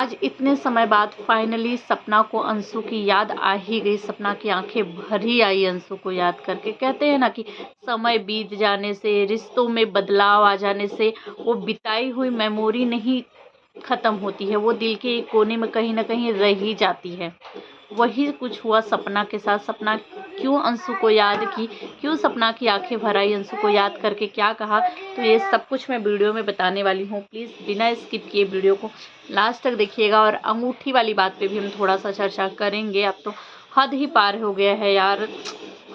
आज इतने समय बाद फाइनली सपना को अंशु की याद आ ही गई। सपना की आंखें भर ही आई अंशु को याद करके। कहते हैं ना कि समय बीत जाने से, रिश्तों में बदलाव आ जाने से वो बिताई हुई मेमोरी नहीं ख़त्म होती है, वो दिल के एक कोने में कहीं ना कहीं रह ही जाती है। वही कुछ हुआ सपना के साथ। सपना क्यों अंशु को याद की, क्यों सपना की आंखें भर आई अंशु को याद करके, क्या कहा, तो ये सब कुछ मैं वीडियो में बताने वाली हूँ। प्लीज़ बिना स्किप किए वीडियो को लास्ट तक देखिएगा। और अंगूठी वाली बात पे भी हम थोड़ा सा चर्चा करेंगे। अब तो हद ही पार हो गया है यार,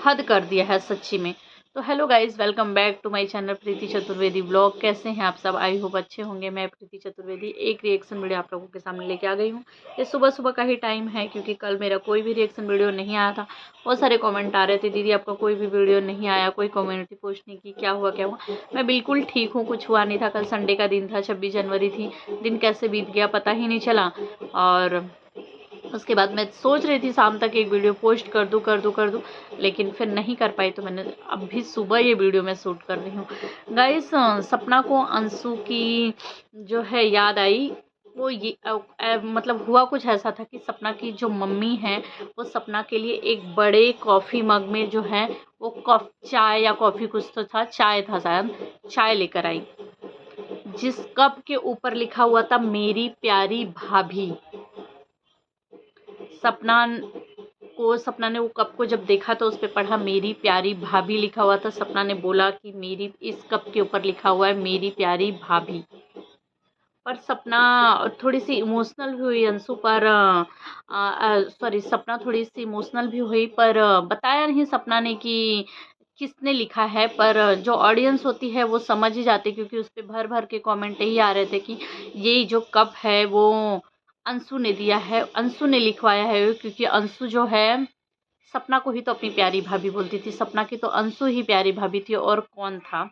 हद कर दिया है सच्ची में। तो hello guys, welcome back to my channel Preeti Chaturvedi blog. कैसे हैं आप सब? आई होप अच्छे होंगे। मैं प्रीति चतुर्वेदी एक रिएक्शन वीडियो आप लोगों के सामने लेके आ गई हूँ। ये सुबह सुबह का ही टाइम है, क्योंकि कल मेरा कोई भी रिएक्शन वीडियो नहीं आया था। बहुत सारे कमेंट आ रहे थे, दीदी आपका कोई भी वीडियो नहीं आया, कोई कम्युनिटी पोस्ट नहीं की, क्या हुआ क्या हुआ। मैं बिल्कुल ठीक हूँ, कुछ हुआ नहीं था। कल संडे का दिन था, 26 जनवरी थी। दिन कैसे बीत गया पता ही नहीं चला। और उसके बाद मैं सोच रही थी शाम तक एक वीडियो पोस्ट कर दूं, लेकिन फिर नहीं कर पाई। तो मैंने अभी सुबह ये वीडियो मैं शूट कर रही हूँ। गाइस, सपना को अंशु की जो है याद आई। वो ये मतलब हुआ कुछ ऐसा था कि सपना की जो मम्मी है वो सपना के लिए एक बड़े कॉफ़ी मग में जो है वो चाय या कॉफ़ी कुछ तो था, चाय था शायद, चाय लेकर आई, जिस कप के ऊपर लिखा हुआ था मेरी प्यारी भाभी। सपना ने वो कप को जब देखा तो उस पे पढ़ा मेरी प्यारी भाभी लिखा हुआ था। सपना ने बोला कि मेरी इस कप के ऊपर लिखा हुआ है मेरी प्यारी भाभी। पर सपना थोड़ी सी इमोशनल भी हुई अंशु पर, सॉरी, सपना थोड़ी सी इमोशनल भी हुई, पर बताया नहीं सपना ने कि किसने लिखा है। पर जो ऑडियंस होती है वो समझ ही जाती, क्योंकि उस पर भर भर के कमेंट यही आ रहे थे कि ये जो कप है वो अंशु ने दिया है, अंशु ने लिखवाया है। क्योंकि अंशु जो है सपना को ही तो अपनी प्यारी भाभी बोलती थी, सपना की तो अंशु ही प्यारी भाभी थी, और कौन था।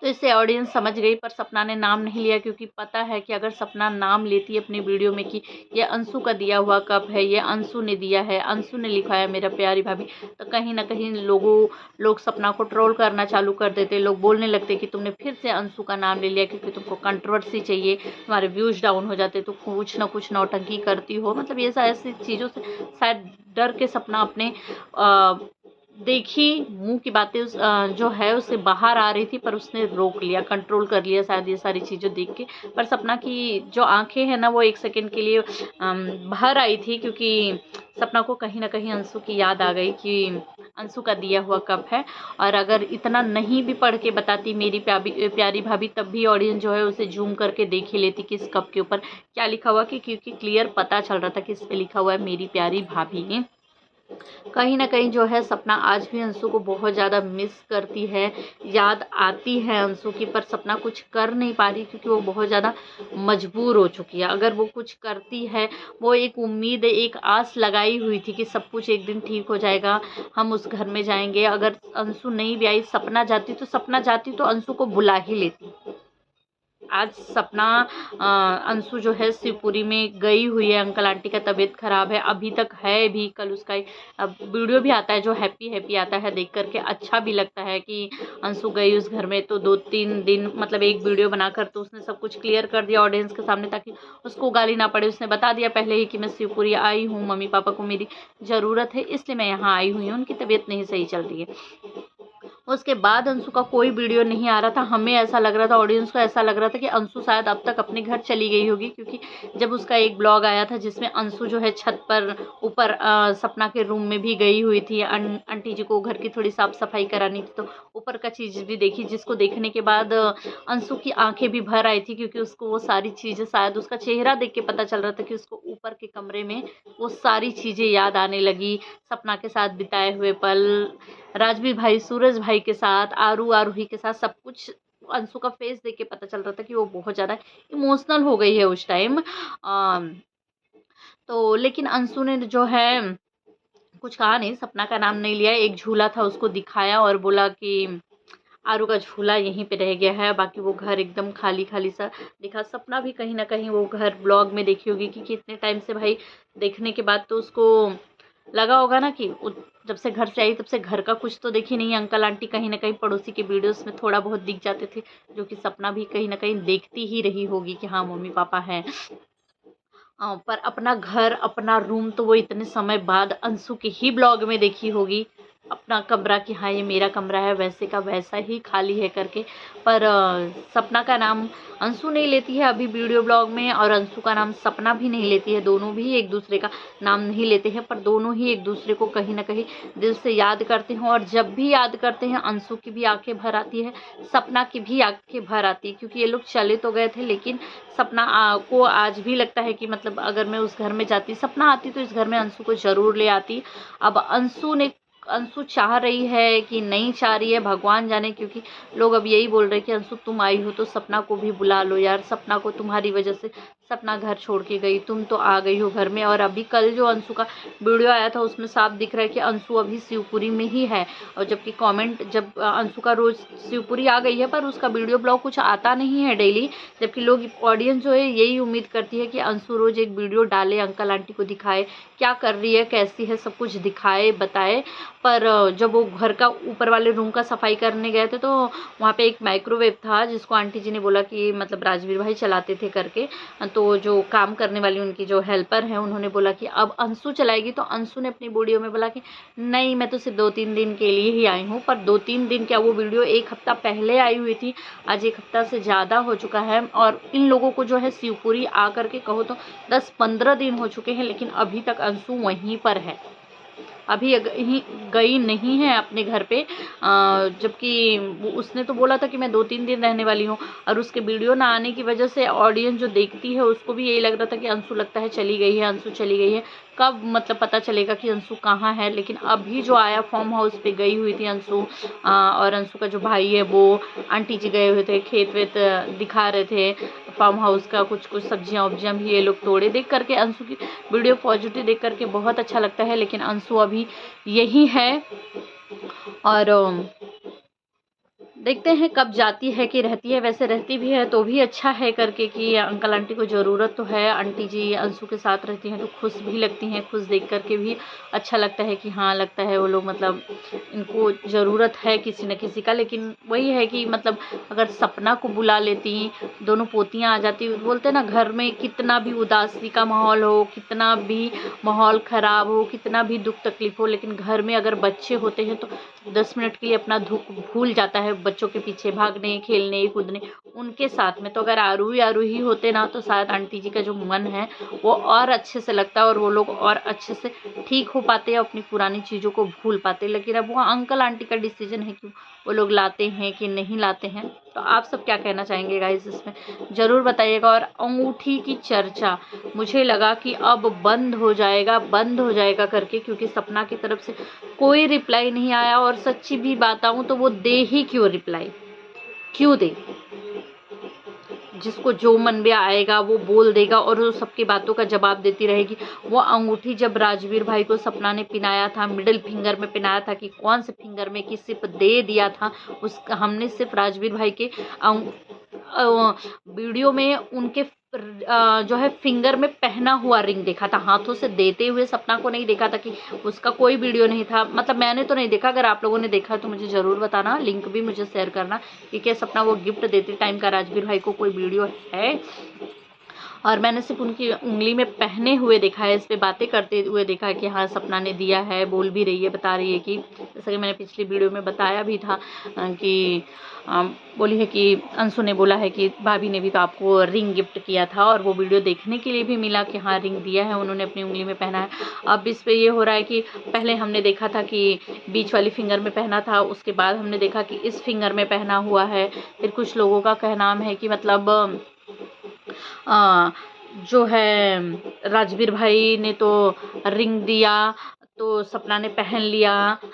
तो इससे ऑडियंस समझ गई। पर सपना ने नाम नहीं लिया, क्योंकि पता है कि अगर सपना नाम लेती अपनी वीडियो में कि ये अंशु का दिया हुआ कप है, ये अंशु ने दिया है, अंशु ने लिखा है मेरा प्यारी भाभी, तो कहीं ना कहीं लोग सपना को ट्रोल करना चालू कर देते। लोग बोलने लगते कि तुमने फिर से अंशु का नाम ले लिया क्योंकि तुमको कंट्रोवर्सी चाहिए, तुम्हारे व्यूज डाउन हो जाते, तो कुछ ना कुछ नौटंकी करती हो। मतलब ये ऐसी चीज़ों से शायद डर के सपना अपने देखी मुंह की बातें जो है उसे बाहर आ रही थी, पर उसने रोक लिया, कंट्रोल कर लिया शायद ये सारी चीज़ें देख के। पर सपना की जो आंखें हैं ना वो एक सेकंड के लिए बाहर आई थी, क्योंकि सपना को कहीं ना कहीं अंशु की याद आ गई कि अंशु का दिया हुआ कप है। और अगर इतना नहीं भी पढ़ के बताती मेरी प्यारी भाभी, तब भी ऑडियंस जो है उसे जूम करके देख ही लेती कि इस कप के ऊपर क्या लिखा हुआ, क्योंकि क्लियर पता चल रहा था कि इस पे लिखा हुआ है मेरी प्यारी भाभी। कहीं न कहीं जो है सपना आज भी अंशु को बहुत ज़्यादा मिस करती है, याद आती है अंशु की, पर सपना कुछ कर नहीं पा रही, क्योंकि वो बहुत ज़्यादा मजबूर हो चुकी है। अगर वो कुछ करती है, वो एक उम्मीद, एक आस लगाई हुई थी कि सब कुछ एक दिन ठीक हो जाएगा, हम उस घर में जाएँगे। अगर अंशु नहीं भी आई, सपना जाती तो अंशु को बुला ही लेती। आज सपना अंशु जो है शिवपुरी में गई हुई है, अंकल आंटी का तबीयत ख़राब है, अभी तक है भी। कल उसका अब वीडियो भी आता है जो हैप्पी आता है, देख करके अच्छा भी लगता है कि अंशु गई उस घर में। तो 2-3 दिन मतलब एक वीडियो बनाकर तो उसने सब कुछ क्लियर कर दिया ऑडियंस के सामने, ताकि उसको गाली ना पड़े। उसने बता दिया पहले ही कि मैं शिवपुरी आई हूँ, मम्मी पापा को मेरी ज़रूरत है, इसलिए मैं यहाँ आई हुई हूँ, उनकी तबीयत नहीं सही चल रही है। उसके बाद अंशु का कोई वीडियो नहीं आ रहा था। हमें ऐसा लग रहा था, ऑडियंस को ऐसा लग रहा था कि अंशु शायद अब तक अपने घर चली गई होगी, क्योंकि जब उसका एक ब्लॉग आया था जिसमें अंशु जो है छत पर ऊपर सपना के रूम में भी गई हुई थी, आंटी जी को घर की थोड़ी साफ सफाई करानी थी, तो ऊपर का चीज़ भी देखी, जिसको देखने के बाद अंशु की आंखें भी भर आई थी, क्योंकि उसको वो सारी चीज़ें, शायद उसका चेहरा देख के पता चल रहा था कि उसको ऊपर के कमरे में वो सारी चीज़ें याद आने लगी। सपना के साथ बिताए हुए पल, राजवीर भाई, सूरज भाई के साथ, आरूही के साथ, सब कुछ अंशु का फेस देख के पता चल रहा था कि वो बहुत ज़्यादा इमोशनल हो गई है उस टाइम। तो लेकिन अंशु ने जो है कुछ कहा नहीं, सपना का नाम नहीं लिया। एक झूला था उसको दिखाया और बोला कि आरू का झूला यहीं पे रह गया है, बाकी वो घर एकदम खाली खाली सा दिखा। सपना भी कहीं ना कहीं वो घर ब्लॉग में देखी होगी कि कितने टाइम से भाई देखने के बाद तो उसको लगा होगा ना कि जब से घर से आई तब से घर का कुछ तो देखी नहीं। अंकल आंटी कहीं ना कहीं पड़ोसी के वीडियोस में थोड़ा बहुत दिख जाते थे, जो कि सपना भी कहीं ना कहीं देखती ही रही होगी कि हाँ मम्मी पापा हैं। पर अपना घर, अपना रूम तो वो इतने समय बाद अंशु के ही ब्लॉग में देखी होगी। अपना कमरा कि हाँ ये मेरा कमरा है, वैसे का वैसा ही खाली है करके। पर सपना का नाम अंशु नहीं लेती है अभी वीडियो ब्लॉग में, और अंशु का नाम सपना भी नहीं लेती है। दोनों भी एक दूसरे का नाम नहीं लेते हैं, पर दोनों ही एक दूसरे को कहीं ना कहीं दिल से याद करते हैं। और जब भी याद करते हैं अंशु की भी आंखें भर आती है, सपना की भी आंखें भर आती है, क्योंकि ये लोग चले तो गए थे, लेकिन सपना को आज भी लगता है कि मतलब अगर मैं उस घर में जाती, सपना आती तो इस घर में अंशु को ज़रूर ले आती। अब अंशु चाह रही है कि नहीं चाह रही है, भगवान जाने, क्योंकि लोग अब यही बोल रहे हैं कि अंशु तुम आई हो तो सपना को भी बुला लो यार, सपना को तुम्हारी वजह से सपना घर छोड़ के गई, तुम तो आ गई हो घर में। और अभी कल जो अंशु का वीडियो आया था उसमें साफ दिख रहा है कि अंशु अभी शिवपुरी में ही है। और जबकि कमेंट, जब अंशु का रोज़ शिवपुरी आ गई है पर उसका वीडियो ब्लॉग कुछ आता नहीं है डेली, जबकि लोग ऑडियंस जो है यही उम्मीद करती है कि अंशु रोज़ एक वीडियो डाले, अंकल आंटी को दिखाए क्या कर रही है, कैसी है, सब कुछ दिखाए, बताए। पर जब वो घर का ऊपर वाले रूम का सफाई करने गए थे तो वहाँ पे एक माइक्रोवेव था जिसको आंटी जी ने बोला कि मतलब राजवीर भाई चलाते थे करके। तो जो काम करने वाली उनकी जो हेल्पर हैं उन्होंने बोला कि अब अंशु चलाएगी, तो अंशु ने अपनी वीडियो में बोला कि नहीं मैं तो सिर्फ 2-3 दिन के लिए ही आई हूँ। पर 2-3 दिन क्या, वो वीडियो 1 हफ्ता पहले आई हुई थी, आज 1 हफ्ता से ज़्यादा हो चुका है। और इन लोगों को जो है शिवपुरी आ करके कहो तो 10-15 दिन हो चुके हैं, लेकिन अभी तक अंशु वहीं पर है, अभी गई नहीं है अपने घर पे। जबकि उसने तो बोला था कि मैं 2-3 दिन रहने वाली हूँ, और उसके वीडियो ना आने की वजह से ऑडियंस जो देखती है उसको भी यही लग रहा था कि अंशु लगता है चली गई है, अंशु चली गई है। कब मतलब पता चलेगा कि अंशु कहाँ है। लेकिन अभी जो आया फार्म हाउस पे गई हुई थी अंशु, और अंशु का जो भाई है वो, आंटी जी गए हुए थे, खेत वेत दिखा रहे थे फार्म हाउस का, कुछ कुछ सब्जियां वब्जियां भी ये लोग तोड़े। देख करके अंशु की वीडियो पॉजिटिव देख करके बहुत अच्छा लगता है, लेकिन अंशु अभी यही है। और देखते हैं कब जाती है कि रहती है। वैसे रहती भी है तो भी अच्छा है करके कि अंकल आंटी को ज़रूरत तो है, आंटी जी अंशु के साथ रहती हैं तो खुश भी लगती हैं, खुश देख करके भी अच्छा लगता है कि हाँ लगता है वो लोग मतलब इनको ज़रूरत है किसी न किसी का। लेकिन वही है कि मतलब अगर सपना को बुला लेती, दोनों पोतियाँ आ जाती, बोलते हैं ना घर में कितना भी उदासी का माहौल हो, कितना भी माहौल ख़राब हो, कितना भी दुख तकलीफ हो, लेकिन घर में अगर बच्चे होते हैं तो 10 मिनट के लिए अपना दुख भूल जाता है, बच्चों के पीछे भागने, खेलने, कूदने उनके साथ में। तो अगर आरूही होते ना तो शायद आंटी जी का जो मन है वो और अच्छे से लगता और वो लोग और अच्छे से ठीक हो पाते, अपनी पुरानी चीज़ों को भूल पाते। लेकिन अब वो अंकल आंटी का डिसीजन है कि वो लोग लाते हैं कि नहीं लाते हैं। तो आप सब क्या कहना चाहेंगे गाइस इसमें ज़रूर बताइएगा। और अंगूठी की चर्चा मुझे लगा कि अब बंद हो जाएगा करके, क्योंकि सपना की तरफ से कोई रिप्लाई नहीं आया। और सच्ची भी बात आऊँ तो वो दे ही क्यों रिप्लाई, क्यों दे? जिसको जो मन में आएगा वो बोल देगा और वो सबकी बातों का जवाब देती रहेगी। वो अंगूठी जब राजवीर भाई को सपना ने पिनाया था, मिडिल फिंगर में पिनाया था कि कौन से फिंगर में कि सिर्फ दे दिया था, उस हमने सिर्फ राजवीर भाई के वीडियो में उनके जो है फिंगर में पहना हुआ रिंग देखा था, हाथों से देते हुए सपना को नहीं देखा था। कि उसका कोई वीडियो नहीं था, मतलब मैंने तो नहीं देखा। अगर आप लोगों ने देखा तो मुझे ज़रूर बताना, लिंक भी मुझे शेयर करना कि क्या सपना वो गिफ्ट देते टाइम का राजवीर भाई को कोई वीडियो है। और मैंने सिर्फ उनकी उंगली में पहने हुए देखा है, इस पर बातें करते हुए देखा है कि हाँ सपना ने दिया है, बोल भी रही है, बता रही है कि जैसा कि मैंने पिछली वीडियो में बताया भी था कि बोली है कि अंशु ने बोला है कि भाभी ने भी तो आपको रिंग गिफ्ट किया था, और वो वीडियो देखने के लिए भी मिला कि हाँ रिंग दिया है उन्होंने, अपनी उंगली में पहना है। अब इस पे ये हो रहा है कि पहले हमने देखा था कि बीच वाली फिंगर में पहना था, उसके बाद हमने देखा कि इस फिंगर में पहना हुआ है। फिर कुछ लोगों का कहना है कि मतलब जो है राजवीर भाई ने तो रिंग दिया तो सपना ने पहन लिया,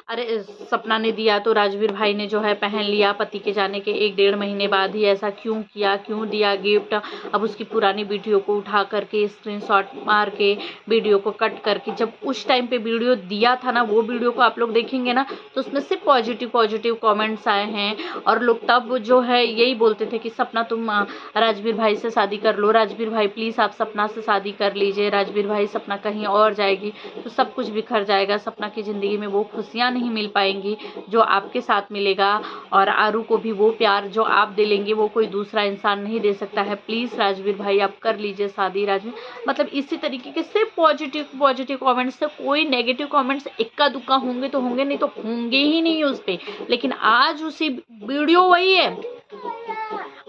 अरे सपना ने दिया तो राजवीर भाई ने जो है पहन लिया। पति के जाने के 1-1.5 महीने बाद ही ऐसा क्यों किया, क्यों दिया गिफ्ट? अब उसकी पुरानी वीडियो को उठा करके स्क्रीनशॉट मार के वीडियो को कट करके, जब उस टाइम पे वीडियो दिया था ना, वो वीडियो को आप लोग देखेंगे ना तो उसमें सिर्फ पॉजिटिव कमेंट्स आए हैं। और लोग तब जो है यही बोलते थे कि सपना तुम राजवीर भाई से शादी कर लो, राजवीर भाई प्लीज़ आप सपना से शादी कर लीजिए, राजवीर भाई सपना कहीं और जाएगी तो सब कुछ बिखर जाएगा। जाएगा, सपना की ज़िंदगी में वो खुशियाँ नहीं मिल पाएंगी जो आपके साथ मिलेगा, और आरू को भी वो प्यार जो आप दिलेंगे वो कोई दूसरा इंसान नहीं दे सकता है। प्लीज़ राजवीर भाई आप कर लीजिए शादी। राजवीर मतलब इसी तरीके के सिर्फ पॉजिटिव कमेंट्स से, कोई नेगेटिव कमेंट्स इक्का दुक्का होंगे तो होंगे, नहीं तो होंगे ही नहीं उस पर। लेकिन आज उसी वीडियो वही है,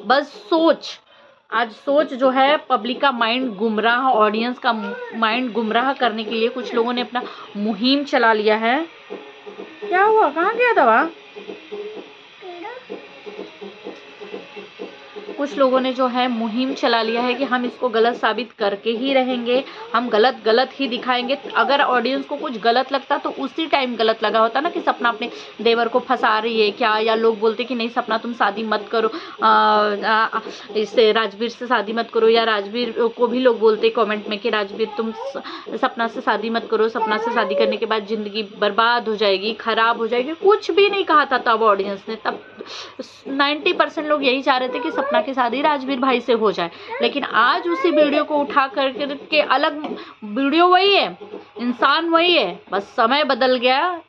बस आज सोच जो है पब्लिक का माइंड गुमराह, ऑडियंस का माइंड गुमराह करने के लिए कुछ लोगों ने अपना मुहिम चला लिया है। क्या हुआ, कहाँ गया दवा? कुछ लोगों ने जो है मुहिम चला लिया है कि हम इसको गलत साबित करके ही रहेंगे, हम गलत ही दिखाएंगे। अगर ऑडियंस को कुछ गलत लगता तो उसी टाइम गलत लगा होता ना, कि सपना अपने देवर को फंसा रही है क्या, या लोग बोलते कि नहीं सपना तुम शादी मत करो, इससे राजवीर से शादी मत करो, या राजवीर को भी लोग बोलते कमेंट में कि राजवीर तुम सपना से शादी मत करो, सपना से शादी करने के बाद ज़िंदगी बर्बाद हो जाएगी, ख़राब हो जाएगी। कुछ भी नहीं कहा था तब ऑडियंस ने, तब 90% लोग यही चाह रहे थे कि सपना की शादी राजवीर भाई से हो जाए। लेकिन आज उसी वीडियो को उठा करके अलग वीडियो वही है, इंसान वही है, बस समय बदल गया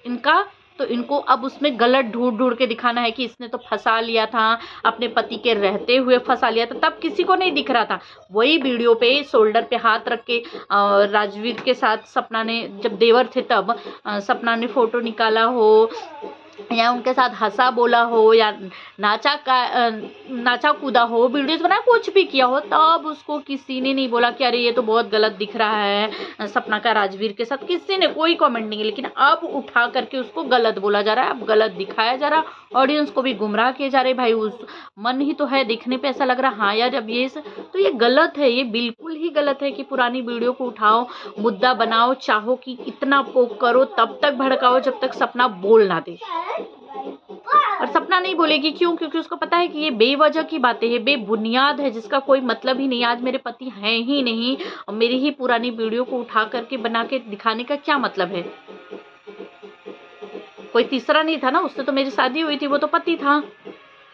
इनका, तो इनको अब उसमें गलत ढूंढ के दिखाना है कि इसने तो फंसा लिया था, अपने पति के रहते हुए फंसा लिया था। तब किसी को नहीं दिख रहा था, वही वीडियो पे शोल्डर पे हाथ रख के राजवीर के साथ सपना ने, जब देवर थे तब सपना ने फोटो निकाला हो, या उनके साथ हंसा बोला हो, या नाचा कूदा हो, वीडियोस बनाया, कुछ भी किया हो, तब उसको किसी ने नहीं बोला कि अरे ये तो बहुत गलत दिख रहा है सपना का राजवीर के साथ। किसी ने कोई कमेंट नहीं किया। लेकिन अब उठा करके उसको गलत बोला जा रहा है, अब गलत दिखाया जा रहा है, ऑडियंस को भी गुमराह किए जा रहे। भाई उस मन ही तो है, देखने पे ऐसा लग रहा है हाँ यार जब ये तो ये गलत है, ये बिल्कुल ही गलत है कि पुरानी वीडियो को उठाओ, मुद्दा बनाओ, चाहो कि इतना पोक करो, तब तक भड़काओ जब तक सपना बोल ना दे। और सपना नहीं बोलेगी, क्यों? क्योंकि उसको पता है कि ये बेवजह की बातें हैं, बेबुनियाद है, जिसका कोई मतलब ही नहीं। आज मेरे पति हैं ही नहीं और मेरी ही पुरानी वीडियो को उठा करके बना के दिखाने का क्या मतलब है? कोई तीसरा नहीं था ना, उससे तो मेरी शादी हुई थी, वो तो पति था,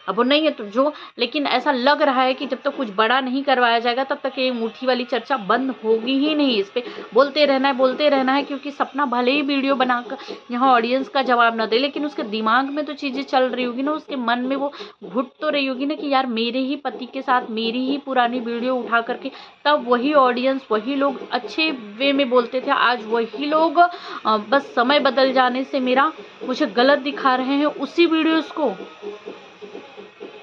अब वो नहीं है तो जो। लेकिन ऐसा लग रहा है कि जब तक कुछ बड़ा नहीं करवाया जाएगा तब तक ये अंगूठी वाली चर्चा बंद होगी ही नहीं। इस पे बोलते रहना है, क्योंकि सपना भले ही वीडियो बनाकर यहाँ ऑडियंस का जवाब ना दे, लेकिन उसके दिमाग में तो चीज़ें चल रही होगी ना, उसके मन में वो घुट तो रही होगी ना कि यार मेरे ही पति के साथ मेरी ही पुरानी वीडियो उठा करके, तब वही ऑडियंस, वही लोग अच्छे वे में बोलते थे, आज वही लोग बस समय बदल जाने से मुझे गलत दिखा रहे हैं उसी वीडियोज़ को।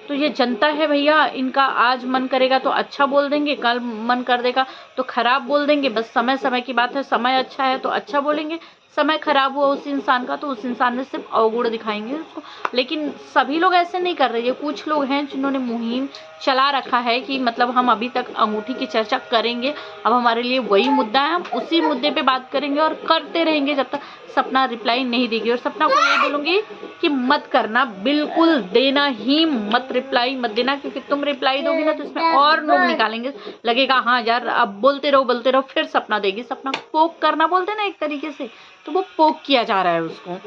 तो ये जनता है भैया, इनका आज मन करेगा तो अच्छा बोल देंगे, कल मन कर देगा तो खराब बोल देंगे। बस समय की बात है, समय अच्छा है तो अच्छा बोलेंगे, समय खराब हुआ उस इंसान का तो उस इंसान ने सिर्फ अवगुण दिखाएंगे उसको। लेकिन सभी लोग ऐसे नहीं कर रहे हैं, कुछ लोग हैं जिन्होंने मुहिम चला रखा है कि मतलब हम अभी तक अंगूठी की चर्चा करेंगे, अब हमारे लिए वही मुद्दा है, हम उसी मुद्दे पे बात करेंगे और करते रहेंगे जब तक सपना रिप्लाई नहीं देगी। और सपना को ये बोलूँगी कि मत करना, बिल्कुल देना ही मत, रिप्लाई मत देना, क्योंकि तुम रिप्लाई दोगी ना तो इसमें और लोग निकालेंगे, लगेगा हाँ यार अब बोलते रहो, फिर सपना देगी। सपना पोक करना बोलते ना एक तरीके से, तो वो पोक किया जा रहा है उसको,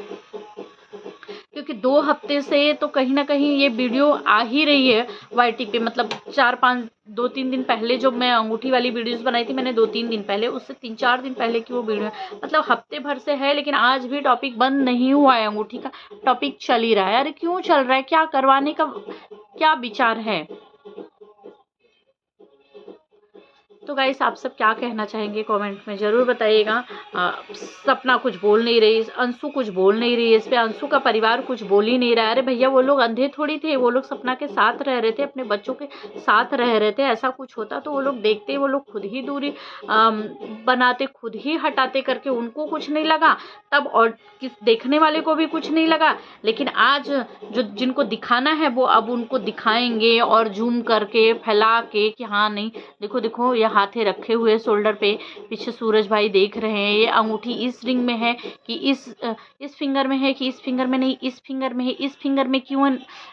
क्योंकि 2 हफ्ते से तो कहीं ना कहीं ये वीडियो आ ही रही है वाईटी पे। मतलब 2-3 दिन पहले जो मैं अंगूठी वाली वीडियोस बनाई थी, मैंने 2-3 दिन पहले, उससे 3-4 दिन पहले की वो वीडियो है, मतलब हफ्ते भर से है। लेकिन आज भी टॉपिक बंद नहीं हुआ है, अंगूठी का टॉपिक चल ही रहा है। अरे क्यों चल रहा है, क्या करवाने का क्या विचार है? तो गाइस आप सब क्या कहना चाहेंगे कमेंट में ज़रूर बताइएगा। सपना कुछ बोल नहीं रही, अंशु कुछ बोल नहीं रही है, इस पे अंशु का परिवार कुछ बोल ही नहीं रहा है। अरे भैया वो लोग अंधे थोड़ी थे, वो लोग सपना के साथ रह रहे थे, अपने बच्चों के साथ रह रहे थे। ऐसा कुछ होता तो वो लोग देखते, वो लोग खुद ही दूरी बनाते, खुद ही हटाते करके, उनको कुछ नहीं लगा तब, और देखने वाले को भी कुछ नहीं लगा। लेकिन आज जो जिनको दिखाना है वो अब उनको दिखाएंगे और जूम करके फैला के कि हाँ नहीं देखो ये हाथे रखे हुए शोल्डर पे, पीछे सूरज भाई देख रहे हैं, ये अंगूठी इस रिंग में है कि इस फिंगर में है कि इस फिंगर में नहीं, इस फिंगर में है, इस फिंगर में क्यों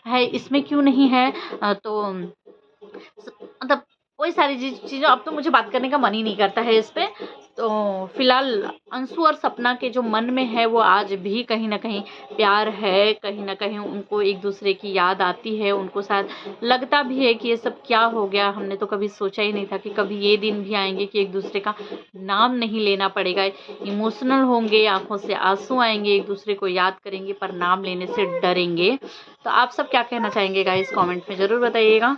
है, इसमें क्यों नहीं है। तो मतलब कोई सारी चीज़ें, अब तो मुझे बात करने का मन ही नहीं करता है इस पे। तो फ़िलहाल अंशु और सपना के जो मन में है वो आज भी कहीं न कहीं प्यार है, कहीं न कहीं उनको एक-दूसरे की याद आती है, उनको शायद लगता भी है कि ये सब क्या हो गया, हमने तो कभी सोचा ही नहीं था कि कभी ये दिन भी आएँगे कि एक-दूसरे का नाम नहीं लेना पड़ेगा। इमोशनल होंगे, आँखों से आँसू आएँगे, एक-दूसरे को याद करेंगे पर नाम लेने से डरेंगे। तो आप सब क्या कहना चाहेंगे गाइस कमेंट में ज़रूर बताइएगा।